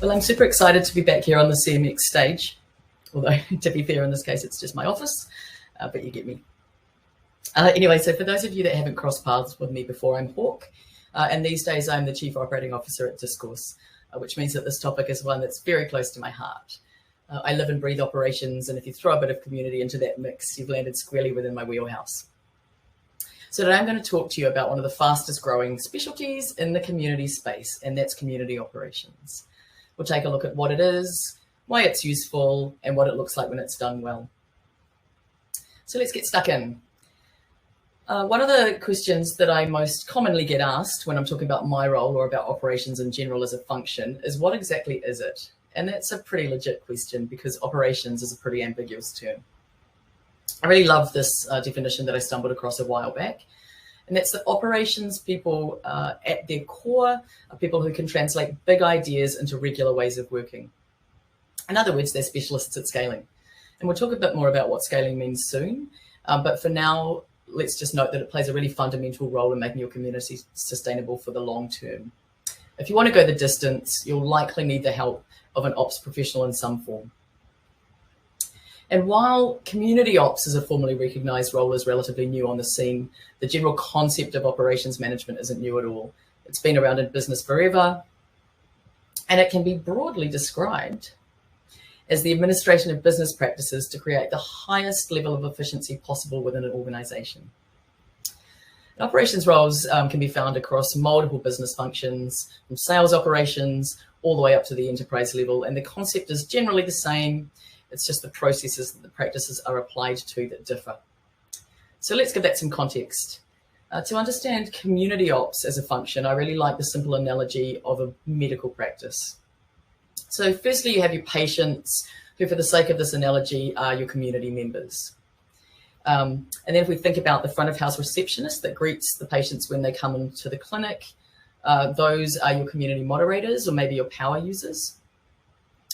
Well, I'm super excited to be back here on the CMX stage, although to be fair, in this case, it's just my office, but you get me. Anyway, so for those of you that haven't crossed paths with me before, I'm Hawk, and these days I'm the Chief Operating Officer at Discourse, which means that this topic is one that's very close to my heart. I live and breathe operations, and if you throw a bit of community into that mix, you've landed squarely within my wheelhouse. So today I'm going to talk to you about one of the fastest growing specialties in the community space, and that's community operations. We'll take a look at what it is, why it's useful, and what it looks like when it's done well. So let's get stuck in. One of the questions that I most commonly get asked when I'm talking about my role or about operations in general as a function is, what exactly is it? And that's a pretty legit question because operations is a pretty ambiguous term. I really love this definition that I stumbled across a while back. And that's that operations people at their core are people who can translate big ideas into regular ways of working. In other words, they're specialists at scaling. And we'll talk a bit more about what scaling means soon. But for now, let's just note that it plays a really fundamental role in making your community sustainable for the long term. If you want to go the distance, you'll likely need the help of an ops professional in some form. And while community ops as a formally recognized role is relatively new on the scene, the general concept of operations management isn't new at all. It's been around in business forever, and it can be broadly described as the administration of business practices to create the highest level of efficiency possible within an organization. And operations roles can be found across multiple business functions, from sales operations all the way up to the enterprise level, and the concept is generally the same. It's just the processes that the practices are applied to that differ. So let's give that some context. To understand community ops as a function, I really like the simple analogy of a medical practice. So firstly, you have your patients, who for the sake of this analogy are your community members. And then if we think about the front of house receptionist that greets the patients when they come into the clinic, those are your community moderators or maybe your power users.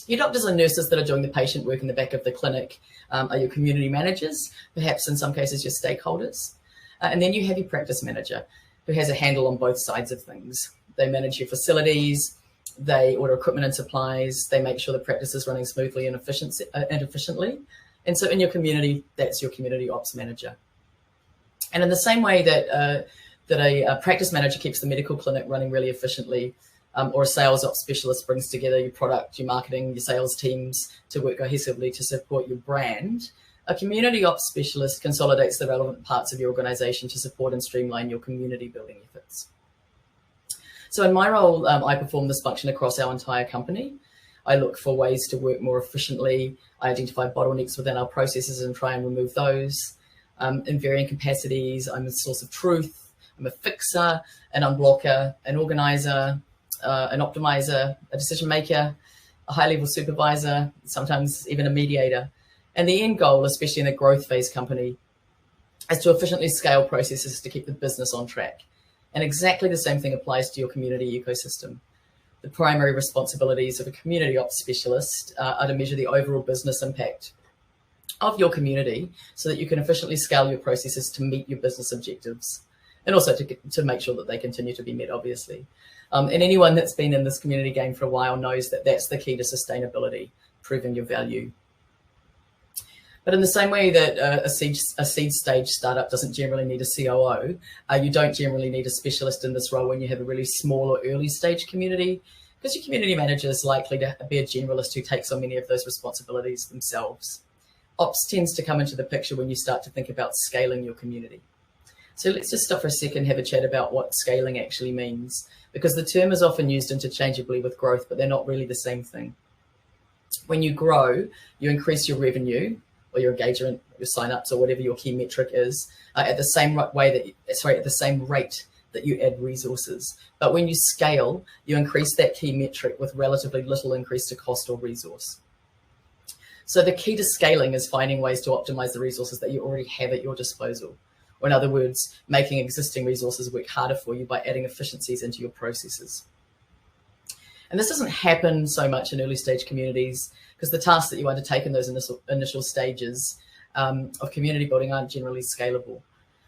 Your doctors and nurses that are doing the patient work in the back of the clinic are your community managers, perhaps in some cases your stakeholders. And then you have your practice manager, who has a handle on both sides of things. They manage your facilities, they order equipment and supplies, they make sure the practice is running smoothly and efficiently. And so in your community, that's your community ops manager. And in the same way that a practice manager keeps the medical clinic running really efficiently, or a sales ops specialist brings together your product, your marketing, your sales teams to work cohesively to support your brand, a community ops specialist consolidates the relevant parts of your organization to support and streamline your community building efforts. So in my role, I perform this function across our entire company. I look for ways to work more efficiently. I identify bottlenecks within our processes and try and remove those. In varying capacities, I'm a source of truth, I'm a fixer, an unblocker, an organizer, an optimizer, a decision maker, a high-level supervisor, sometimes even a mediator. And the end goal, especially in a growth phase company, is to efficiently scale processes to keep the business on track. And exactly the same thing applies to your community ecosystem. The primary responsibilities of a community ops specialist are to measure the overall business impact of your community so that you can efficiently scale your processes to meet your business objectives, and also to make sure that they continue to be met, obviously. And anyone that's been in this community game for a while knows that that's the key to sustainability, proving your value. But in the same way that a seed stage startup doesn't generally need a COO, you don't generally need a specialist in this role when you have a really small or early stage community, because your community manager is likely to be a generalist who takes on many of those responsibilities themselves. Ops tends to come into the picture when you start to think about scaling your community. So let's just stop for a second and have a chat about what scaling actually means, because the term is often used interchangeably with growth, but they're not really the same thing. When you grow, you increase your revenue, or your engagement, your signups, or whatever your key metric is, at the same rate that you add resources. But when you scale, you increase that key metric with relatively little increase to cost or resource. So the key to scaling is finding ways to optimize the resources that you already have at your disposal. Or in other words, making existing resources work harder for you by adding efficiencies into your processes. And this doesn't happen so much in early stage communities because the tasks that you undertake in those initial stages of community building aren't generally scalable.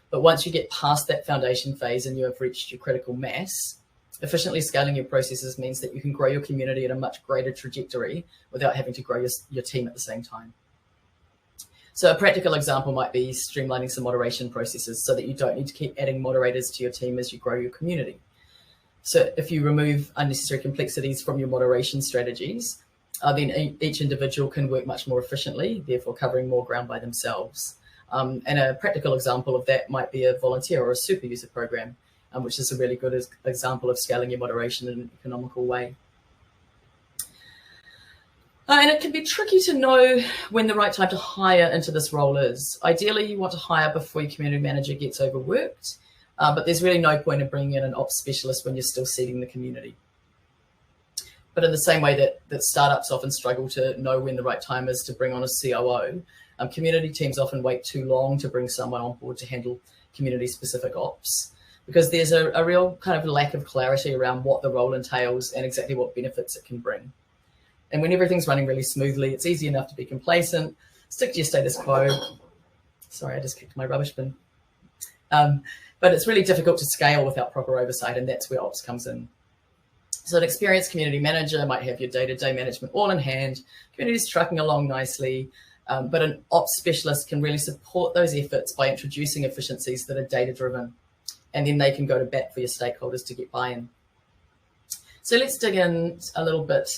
But once you get past that foundation phase and you have reached your critical mass, Efficiently scaling your processes means that you can grow your community at a much greater trajectory without having to grow your team at the same time. So a practical example might be streamlining some moderation processes so that you don't need to keep adding moderators to your team as you grow your community. So if you remove unnecessary complexities from your moderation strategies, then each individual can work much more efficiently, therefore covering more ground by themselves. And a practical example of that might be a volunteer or a super user program, which is a really good example of scaling your moderation in an economical way. And it can be tricky to know when the right time to hire into this role is. Ideally, you want to hire before your community manager gets overworked, but there's really no point in bringing in an ops specialist when you're still seeding the community. But in the same way that startups often struggle to know when the right time is to bring on a COO, community teams often wait too long to bring someone on board to handle community-specific ops, because there's a real kind of lack of clarity around what the role entails and exactly what benefits it can bring. And when everything's running really smoothly, it's easy enough to be complacent, stick to your status quo. Sorry, I just kicked my rubbish bin. But it's really difficult to scale without proper oversight, and that's where ops comes in. So an experienced community manager might have your day-to-day management all in hand, community's trucking along nicely, but an ops specialist can really support those efforts by introducing efficiencies that are data-driven, and then they can go to bat for your stakeholders to get buy-in. So let's dig in a little bit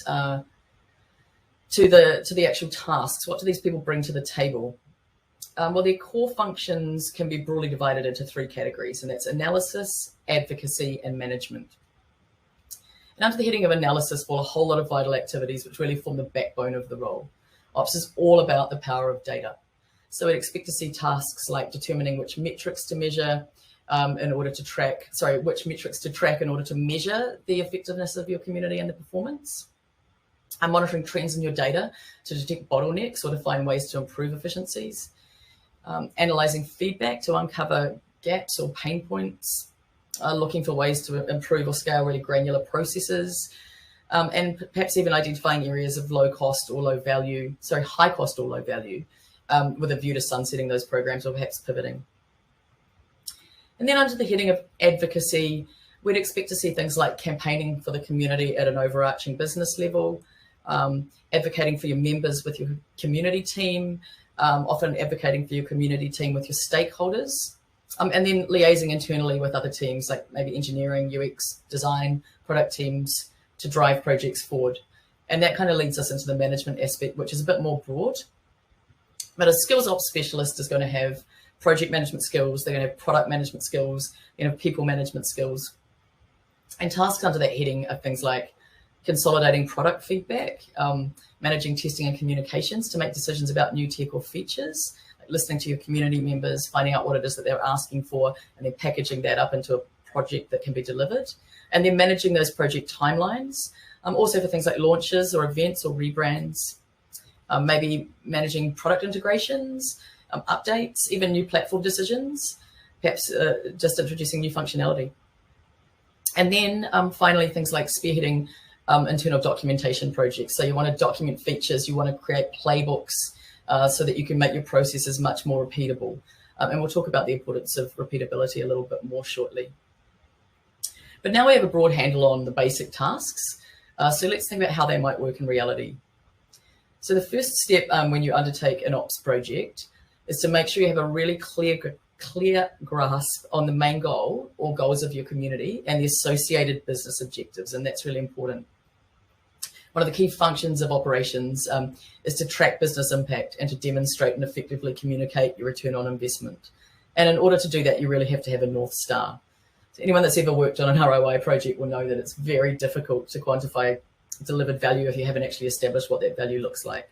to the actual tasks. What do these people bring to the table? Well, their core functions can be broadly divided into three categories, and that's analysis, advocacy, and management. And under the heading of analysis fall a whole lot of vital activities which really form the backbone of the role. Ops is all about the power of data. So we'd expect to see tasks like determining which metrics to measure which metrics to track in order to measure the effectiveness of your community and the performance. And monitoring trends in your data to detect bottlenecks or to find ways to improve efficiencies. Analyzing feedback to uncover gaps or pain points. Looking for ways to improve or scale really granular processes, and perhaps even identifying areas of high cost or low value, with a view to sunsetting those programs or perhaps pivoting. And then under the heading of advocacy, we'd expect to see things like campaigning for the community at an overarching business level, advocating for your members with your community team, often advocating for your community team with your stakeholders, and then liaising internally with other teams like maybe engineering, UX, design, product teams to drive projects forward. And that kind of leads us into the management aspect, which is a bit more broad. But a skills ops specialist is going to have project management skills, they're going to have product management skills, they're going to have people management skills. And tasks under that heading are things like consolidating product feedback, managing testing and communications to make decisions about new tech or features, listening to your community members, finding out what it is that they're asking for, and then packaging that up into a project that can be delivered, and then managing those project timelines, also for things like launches or events or rebrands, maybe managing product integrations, updates, even new platform decisions, perhaps just introducing new functionality. And then finally, things like spearheading internal documentation projects. So you want to document features, you want to create playbooks, so that you can make your processes much more repeatable. And we'll talk about the importance of repeatability a little bit more shortly. But now we have a broad handle on the basic tasks. So let's think about how they might work in reality. So the first step when you undertake an ops project is to make sure you have a really clear grasp on the main goal or goals of your community and the associated business objectives. And that's really important. One of the key functions of operations is to track business impact and to demonstrate and effectively communicate your return on investment. And in order to do that, you really have to have a North Star. So anyone that's ever worked on an ROI project will know that it's very difficult to quantify delivered value if you haven't actually established what that value looks like.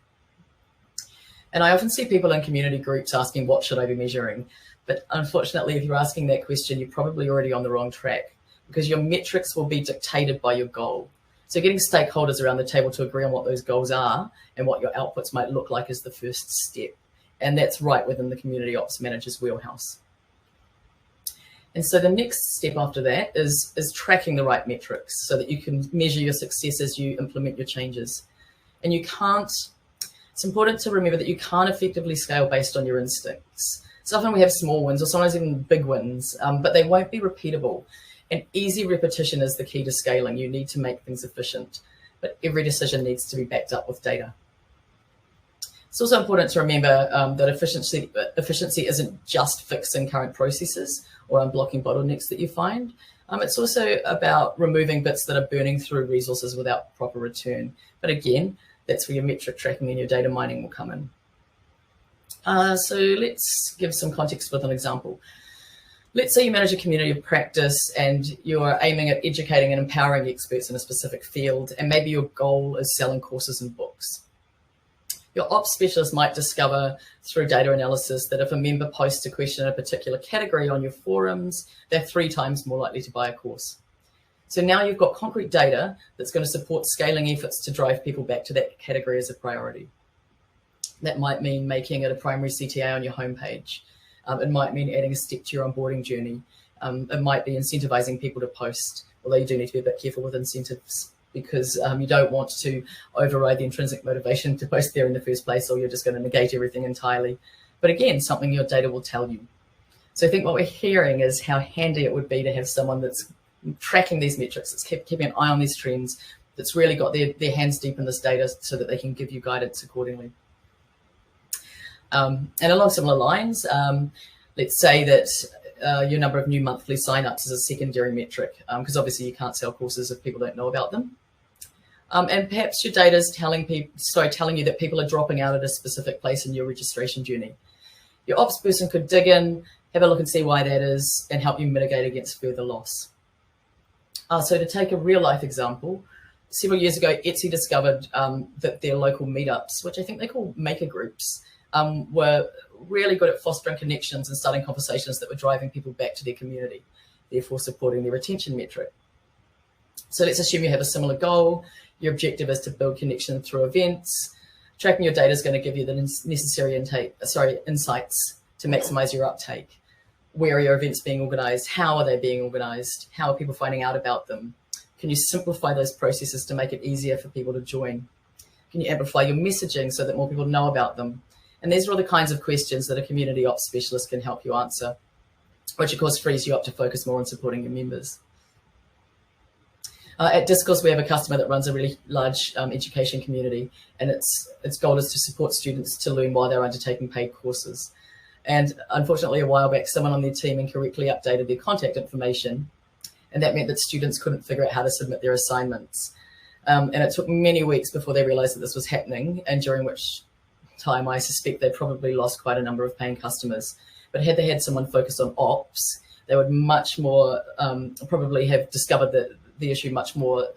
And I often see people in community groups asking, what should I be measuring? But unfortunately, if you're asking that question, you're probably already on the wrong track, because your metrics will be dictated by your goal. So getting stakeholders around the table to agree on what those goals are and what your outputs might look like is the first step. And that's right within the community ops manager's wheelhouse. And so the next step after that is tracking the right metrics so that you can measure your success as you implement your changes. And it's important to remember that you can't effectively scale based on your instincts. So often we have small wins or sometimes even big wins, but they won't be repeatable. And easy repetition is the key to scaling. You need to make things efficient, but every decision needs to be backed up with data. It's also important to remember that efficiency isn't just fixing current processes or unblocking bottlenecks that you find. It's also about removing bits that are burning through resources without proper return. But again, that's where your metric tracking and your data mining will come in. So let's give some context with an example. Let's say you manage a community of practice and you're aiming at educating and empowering experts in a specific field, and maybe your goal is selling courses and books. Your ops specialist might discover through data analysis that if a member posts a question in a particular category on your forums, they're 3 times more likely to buy a course. So now you've got concrete data that's going to support scaling efforts to drive people back to that category as a priority. That might mean making it a primary CTA on your homepage. It might mean adding a step to your onboarding journey. It might be incentivizing people to post, although you do need to be a bit careful with incentives because you don't want to override the intrinsic motivation to post there in the first place, or you're just going to negate everything entirely. But again, something your data will tell you. So I think what we're hearing is how handy it would be to have someone that's tracking these metrics, that's keeping an eye on these trends, that's really got their hands deep in this data so that they can give you guidance accordingly. And along similar lines, let's say that your number of new monthly signups is a secondary metric, because obviously you can't sell courses if people don't know about them. And perhaps your data is telling you that people are dropping out at a specific place in your registration journey. Your ops person could dig in, have a look and see why that is, and help you mitigate against further loss. So to take a real life example, several years ago, Etsy discovered that their local meetups, which I think they call maker groups, were really good at fostering connections and starting conversations that were driving people back to their community, therefore supporting their retention metric. So let's assume you have a similar goal. Your objective is to build connection through events. Tracking your data is going to give you the necessary insights to maximize your uptake. Where are your events being organized? How are they being organized? How are people finding out about them? Can you simplify those processes to make it easier for people to join? Can you amplify your messaging so that more people know about them? And these are all the kinds of questions that a community ops specialist can help you answer, which of course frees you up to focus more on supporting your members. At Discourse, we have a customer that runs a really large education community, and its goal is to support students to learn while they're undertaking paid courses. And unfortunately, a while back, someone on their team incorrectly updated their contact information, and that meant that students couldn't figure out how to submit their assignments. And it took many weeks before they realized that this was happening, and during which time I suspect they probably lost quite a number of paying customers. But had they had someone focused on ops, they would much more probably have discovered the issue in a much more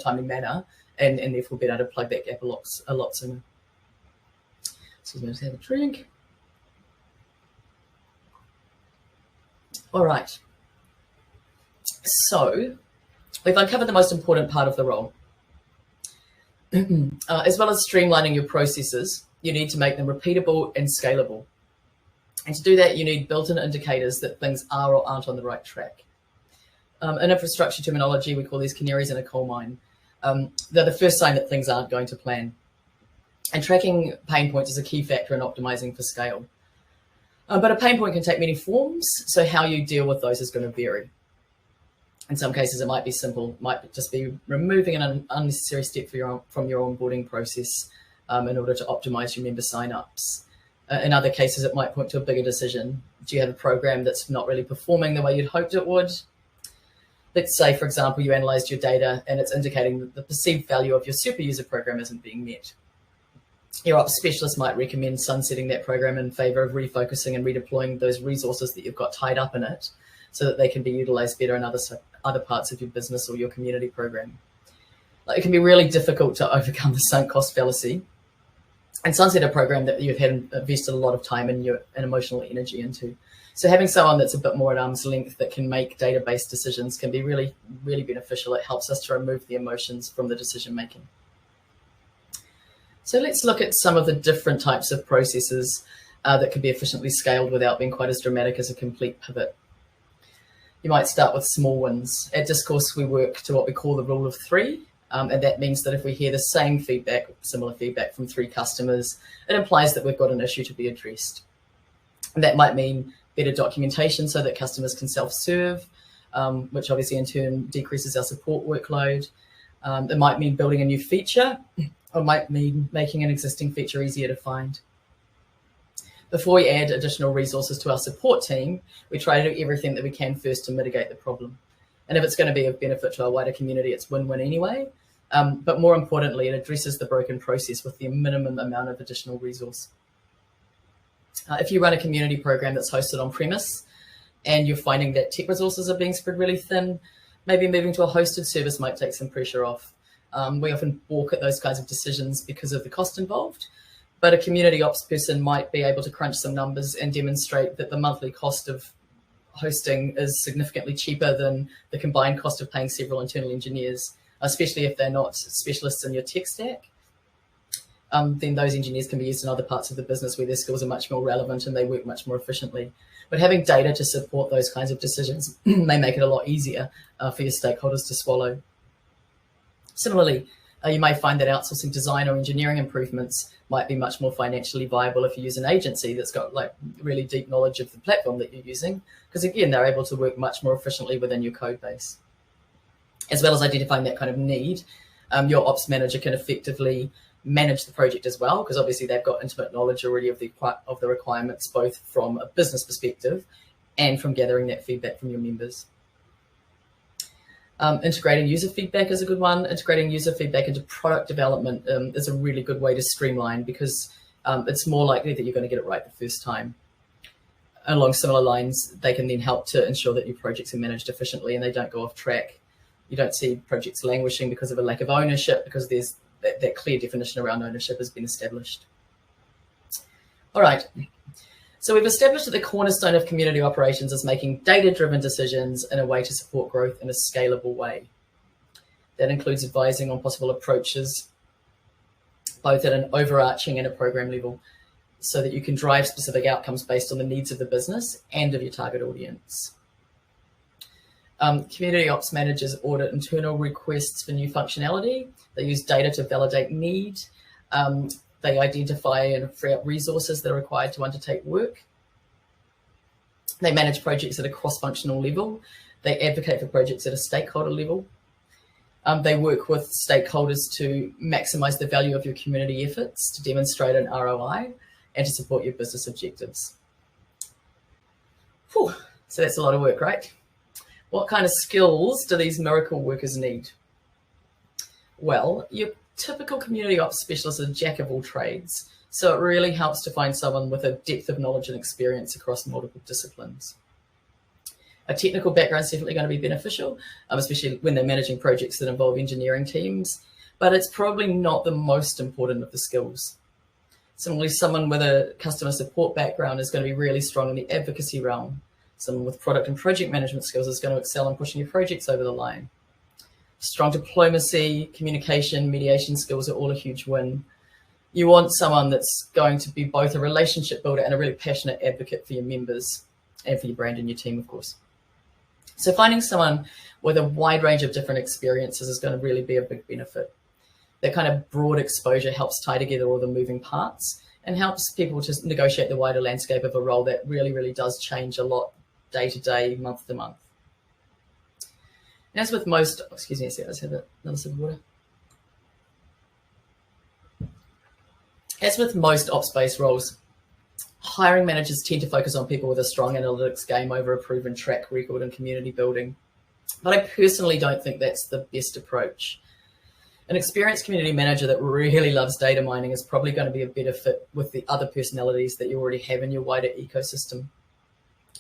timely manner, and therefore been able to plug that gap a lot sooner. So let's have a drink. All right. So we've uncovered the most important part of the role. As well as streamlining your processes, you need to make them repeatable and scalable. And to do that, you need built-in indicators that things are or aren't on the right track. In infrastructure terminology, we call these canaries in a coal mine. They're the first sign that things aren't going to plan. And tracking pain points is a key factor in optimizing for scale. But a pain point can take many forms, so how you deal with those is going to vary. In some cases, it might be simple, might just be removing an unnecessary step from your onboarding process in order to optimize your member signups. In other cases, it might point to a bigger decision. Do you have a program that's not really performing the way you'd hoped it would? Let's say, for example, you analyzed your data and it's indicating that the perceived value of your super user program isn't being met. Your ops specialist might recommend sunsetting that program in favor of refocusing and redeploying those resources that you've got tied up in it so that they can be utilized better in other parts of your business or your community program. It can be really difficult to overcome the sunk cost fallacy and sunset a program that you've had invested a lot of time and emotional energy into. So having someone that's a bit more at arm's length that can make data-based decisions can be really, really beneficial. It helps us to remove the emotions from the decision making. So let's look at some of the different types of processes that can be efficiently scaled without being quite as dramatic as a complete pivot. You might start with small wins. At Discourse, we work to what we call the rule of 3. And that means that if we hear the same feedback, similar feedback from 3 customers, it implies that we've got an issue to be addressed. And that might mean better documentation so that customers can self-serve. which obviously in turn decreases our support workload. It might mean building a new feature, or might mean making an existing feature easier to find. Before we add additional resources to our support team, we try to do everything that we can first to mitigate the problem. And if it's going to be of benefit to our wider community, it's win-win anyway. But more importantly, it addresses the broken process with the minimum amount of additional resource. If you run a community program that's hosted on premise and you're finding that tech resources are being spread really thin, maybe moving to a hosted service might take some pressure off. We often balk at those kinds of decisions because of the cost involved, but a community ops person might be able to crunch some numbers and demonstrate that the monthly cost of hosting is significantly cheaper than the combined cost of paying several internal engineers, especially if they're not specialists in your tech stack. Then those engineers can be used in other parts of the business where their skills are much more relevant and they work much more efficiently. But having data to support those kinds of decisions may make it a lot easier for your stakeholders to swallow. Similarly, you may find that outsourcing design or engineering improvements might be much more financially viable if you use an agency that's got like really deep knowledge of the platform that you're using, because again, they're able to work much more efficiently within your code base. As well as identifying that kind of need, your ops manager can effectively manage the project as well, because obviously they've got intimate knowledge already of the requirements, both from a business perspective and from gathering that feedback from your members. Integrating user feedback is a good one. Integrating user feedback into product development is a really good way to streamline, because it's more likely that you're going to get it right the first time. Along similar lines, they can then help to ensure that your projects are managed efficiently and they don't go off track. You don't see projects languishing because of a lack of ownership, because there's that clear definition around ownership has been established. All right. So we've established that the cornerstone of community operations is making data-driven decisions in a way to support growth in a scalable way. That includes advising on possible approaches, both at an overarching and a program level, so that you can drive specific outcomes based on the needs of the business and of your target audience. Community ops managers audit internal requests for new functionality. They use data to validate need. They identify and free up resources that are required to undertake work. They manage projects at a cross-functional level. They advocate for projects at a stakeholder level. They work with stakeholders to maximize the value of your community efforts, to demonstrate an ROI, and to support your business objectives. Whew. So that's a lot of work, right? What kind of skills do these miracle workers need? Well, your typical community ops specialist is a jack of all trades, so it really helps to find someone with a depth of knowledge and experience across multiple disciplines. A technical background is definitely going to be beneficial, especially when they're managing projects that involve engineering teams, but it's probably not the most important of the skills. Similarly, someone with a customer support background is going to be really strong in the advocacy realm. Someone with product and project management skills is going to excel in pushing your projects over the line. Strong diplomacy, communication, mediation skills are all a huge win. You want someone that's going to be both a relationship builder and a really passionate advocate for your members and for your brand and your team, of course. So finding someone with a wide range of different experiences is going to really be a big benefit. That kind of broad exposure helps tie together all the moving parts and helps people to negotiate the wider landscape of a role that really, really does change a lot day to day, month to month. And as with most, excuse me, let's have another sip of water. As with most ops-based roles, hiring managers tend to focus on people with a strong analytics game over a proven track record in community building. But I personally don't think that's the best approach. An experienced community manager that really loves data mining is probably going to be a better fit with the other personalities that you already have in your wider ecosystem.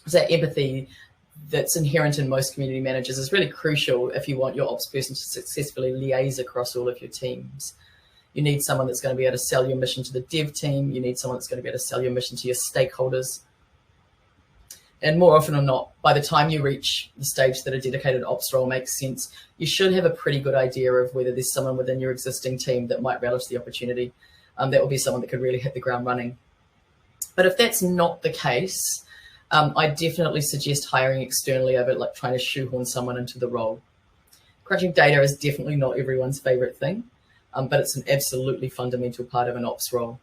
So that empathy that's inherent in most community managers is really crucial if you want your ops person to successfully liaise across all of your teams. You need someone that's going to be able to sell your mission to the dev team. You need someone that's going to be able to sell your mission to your stakeholders. And more often than not, by the time you reach the stage that a dedicated ops role makes sense, you should have a pretty good idea of whether there's someone within your existing team that might relish the opportunity. That will be someone that could really hit the ground running. But if that's not the case, I definitely suggest hiring externally over like trying to shoehorn someone into the role. Crunching data is definitely not everyone's favorite thing, but it's an absolutely fundamental part of an ops role.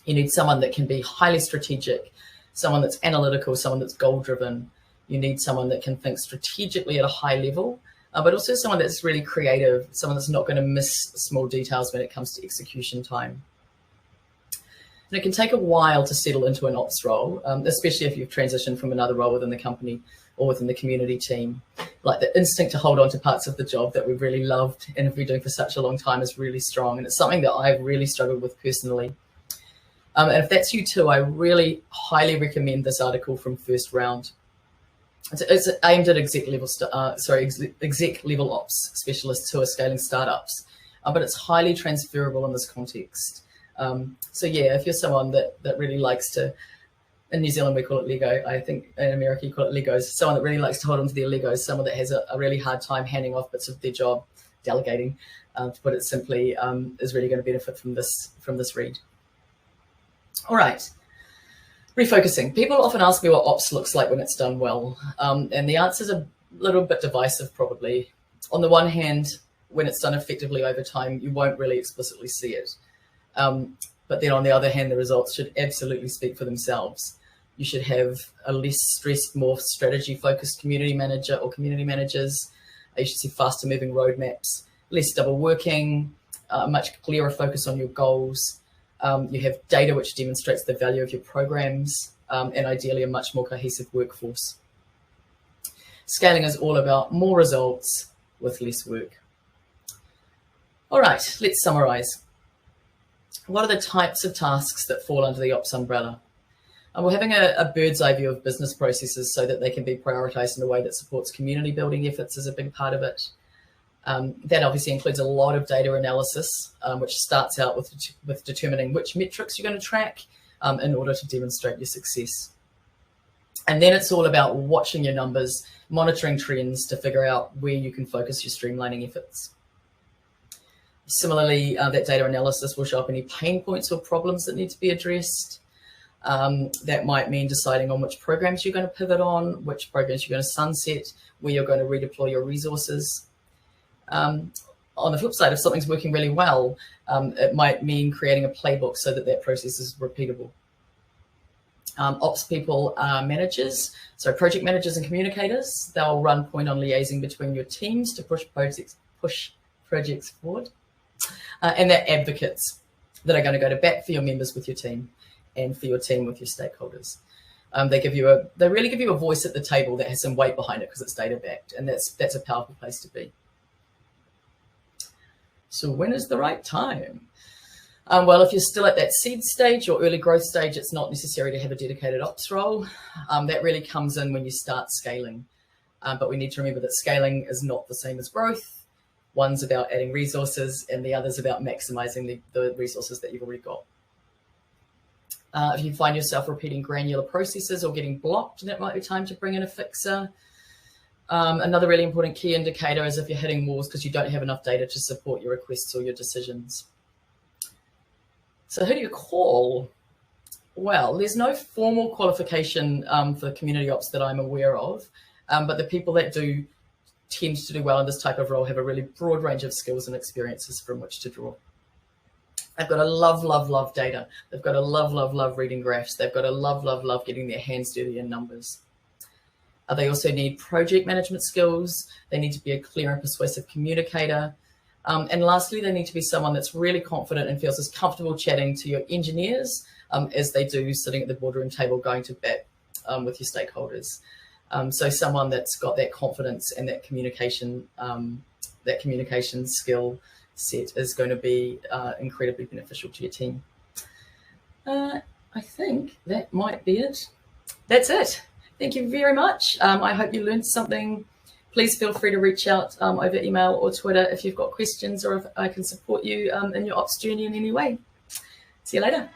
You need someone that can be highly strategic, someone that's analytical, someone that's goal-driven, You need someone that can think strategically at a high level, but also someone that's really creative, someone that's not going to miss small details when it comes to execution time. And it can take a while to settle into an ops role, especially if you've transitioned from another role within the company or within the community team. Like the instinct to hold on to parts of the job that we've really loved and have been doing for such a long time is really strong. And it's something that I've really struggled with personally. And if that's you too, I really highly recommend this article from First Round. It's aimed at exec level ops specialists who are scaling startups, but it's highly transferable in this context. So yeah, if you're someone that really likes to, in New Zealand we call it Lego, I think in America you call it Legos, someone that really likes to hold on to their Legos, someone that has a really hard time handing off bits of their job, delegating, to put it simply, is really going to benefit from this read. All right, refocusing. People often ask me what ops looks like when it's done well, and the answer's a little bit divisive probably. On the one hand, when it's done effectively over time, you won't really explicitly see it. But then on the other hand, the results should absolutely speak for themselves. You should have a less stressed, more strategy-focused community manager or community managers. You should see faster moving roadmaps, less double working, much clearer focus on your goals. You have data which demonstrates the value of your programs, and ideally a much more cohesive workforce. Scaling is all about more results with less work. All right, let's summarize. What are the types of tasks that fall under the ops umbrella? And we're having a bird's eye view of business processes so that they can be prioritized in a way that supports community building efforts as a big part of it. That obviously includes a lot of data analysis, which starts out with determining which metrics you're going to track in order to demonstrate your success. And then it's all about watching your numbers, monitoring trends to figure out where you can focus your streamlining efforts. Similarly, that data analysis will show up any pain points or problems that need to be addressed. That might mean deciding on which programs you're going to pivot on, which programs you're going to sunset, where you're going to redeploy your resources. On the flip side, if something's working really well, it might mean creating a playbook so that process is repeatable. Ops people are managers, so project managers and communicators. They'll run point on liaising between your teams to push projects forward. And they're advocates that are going to go to bat for your members with your team and for your team with your stakeholders. They really give you a voice at the table that has some weight behind it because it's data backed, and that's a powerful place to be. So when is the right time? Well, if you're still at that seed stage or early growth stage, it's not necessary to have a dedicated ops role. That really comes in when you start scaling. But we need to remember that scaling is not the same as growth. One's about adding resources and the other's about maximizing the resources that you've already got. If you find yourself repeating granular processes or getting blocked, that might be time to bring in a fixer. Another really important key indicator is if you're hitting walls because you don't have enough data to support your requests or your decisions. So who do you call? Well, there's no formal qualification for community ops that I'm aware of, but the people that do tend to do well in this type of role have a really broad range of skills and experiences from which to draw. They've got to love data. They've got to love reading graphs. They've got to love getting their hands dirty in numbers. They also need project management skills. They need to be a clear and persuasive communicator. And lastly, they need to be someone that's really confident and feels as comfortable chatting to your engineers as they do sitting at the boardroom table going to bat with your stakeholders. So someone that's got that confidence and that communication skill set is going to be incredibly beneficial to your team. I think that might be it. That's it. Thank you very much. I hope you learned something. Please feel free to reach out over email or Twitter if you've got questions or if I can support you in your ops journey in any way. See you later.